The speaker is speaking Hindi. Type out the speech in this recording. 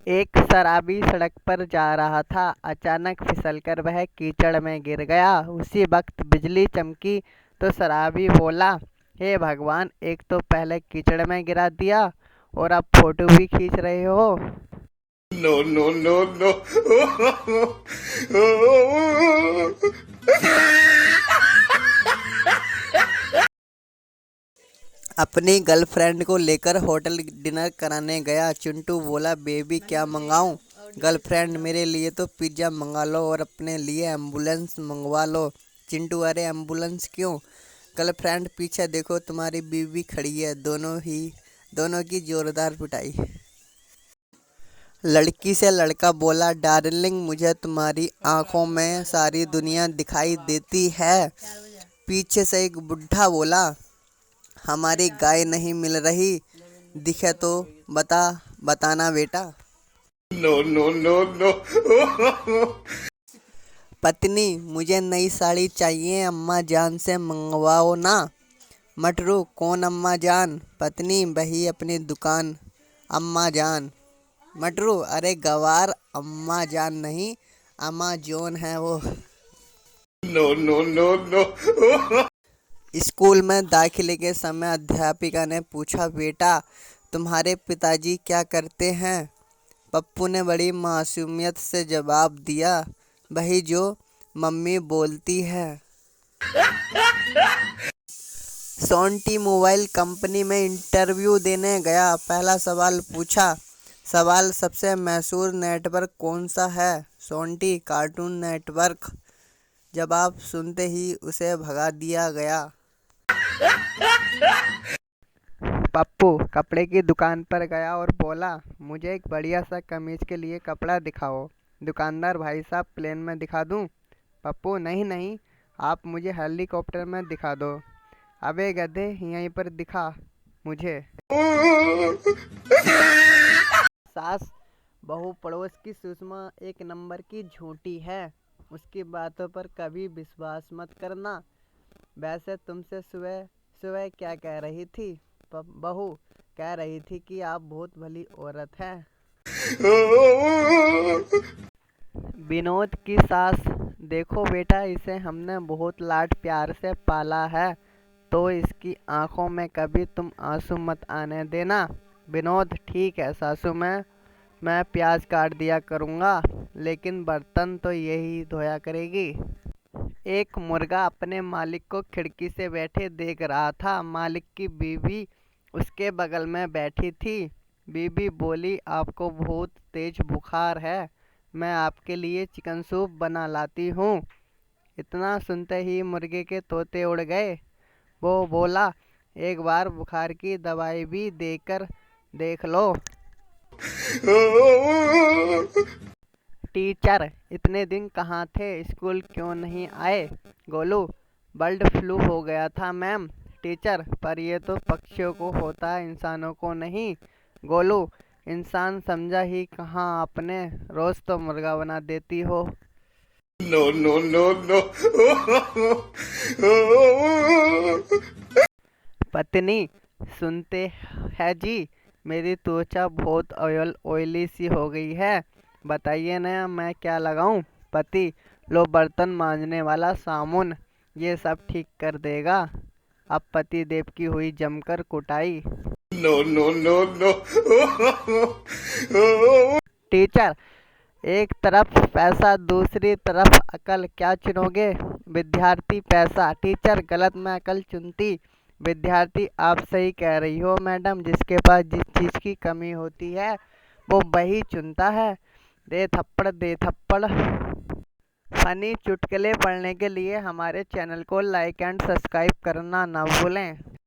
एक शराबी सड़क पर जा रहा था। अचानक फिसलकर वह कीचड़ में गिर गया। उसी वक्त बिजली चमकी तो शराबी बोला, हे भगवान, एक तो पहले कीचड़ में गिरा दिया और अब फोटो भी खींच रहे हो। No, no, no, no. अपनी गर्लफ्रेंड को लेकर होटल डिनर कराने गया। चिंटू बोला, बेबी क्या मंगाऊं? गर्लफ्रेंड, मेरे लिए तो पिज्ज़ा मंगा लो और अपने लिए एम्बुलेंस मंगवा लो। चिंटू, अरे एम्बुलेंस क्यों? गर्लफ्रेंड, पीछे देखो, तुम्हारी बीवी खड़ी है। दोनों की जोरदार पिटाई। लड़की से लड़का बोला, डार्लिंग, मुझे तुम्हारी आंखों में सारी दुनिया दिखाई देती है। पीछे से एक बुढ़ा बोला, हमारी गाय नहीं मिल रही, दिखे तो बताना बेटा। No, no, no, no. पत्नी, मुझे नई साड़ी चाहिए, अम्मा जान से मंगवाओ ना। मटरू, कौन अम्मा जान? पत्नी, वही अपनी दुकान अम्मा जान। मटरू, अरे गवार, अम्मा जान नहीं, अमाजोन है वो। No, no, no, no. School में दाखिले के समय अध्यापिका ने पूछा, बेटा तुम्हारे पिताजी क्या करते हैं? पप्पू ने बड़ी मासूमियत से जवाब दिया, वही जो मम्मी बोलती है। सोंटी मोबाइल कंपनी में इंटरव्यू देने गया। पहला सवाल पूछा, सवाल, सबसे मशहूर नेटवर्क कौन सा है? सोंटी, कार्टून नेटवर्क। जवाब सुनते ही उसे भगा दिया गया। पप्पू कपड़े की दुकान पर गया और बोला, मुझे एक बढ़िया सा कमीज के लिए कपड़ा दिखाओ। दुकानदार, भाई साहब, प्लेन में दिखा दूं? पप्पू, नहीं नहीं, आप मुझे हेलीकॉप्टर में दिखा दो। अबे गधे, यहीं पर दिखा मुझे। सास बहू पड़ोस की सुषमा एक नंबर की झूठी है। उसकी बातों पर कभी विश्वास मत करना। वैसे तुमसे सुबह सुबह क्या कह रही थी? बहू कह रही थी कि आप बहुत भली औरत हैं। विनोद की सास, देखो बेटा, इसे हमने बहुत लाड प्यार से पाला है, तो इसकी आंखों में कभी तुम आंसू मत आने देना। विनोद, ठीक है सासू, मैं प्याज काट दिया करूँगा, लेकिन बर्तन तो यही धोया करेगी। एक मुर्गा अपने मालिक को खिड़की से बैठे देख रहा था। मालिक की बीवी उसके बगल में बैठी थी। बीवी बोली, आपको बहुत तेज बुखार है, मैं आपके लिए चिकन सूप बना लाती हूँ। इतना सुनते ही मुर्गे के तोते उड़ गए। वो बोला, एक बार बुखार की दवाई भी देकर देख लो। टीचर, इतने दिन कहाँ थे, स्कूल क्यों नहीं आए? गोलू, बर्ड फ्लू हो गया था मैम। टीचर, पर ये तो पक्षियों को होता है, इंसानों को नहीं। गोलू, इंसान समझा ही कहाँ आपने, रोज तो मुर्गा बना देती हो। No, no, no, no. पत्नी, सुनते हैं जी, मेरी त्वचा बहुत ऑयली सी हो गई है, बताइए ना मैं क्या लगाऊं? पति, लो बर्तन मांजने वाला साबुन, ये सब ठीक कर देगा। अब पति देव की हुई जमकर कुटाई। No, no, no, no. Teacher, एक तरफ पैसा दूसरी तरफ अकल, क्या चुनोगे? विद्यार्थी, पैसा। टीचर, गलत, मैं अकल चुनती। विद्यार्थी, आप सही कह रही हो मैडम, जिसके पास जिस चीज़ की कमी होती है वो वही चुनता है। दे थप्पड़ दे थप्पड़। फनी चुटकुले पढ़ने के लिए हमारे चैनल को लाइक एंड सब्सक्राइब करना ना भूलें।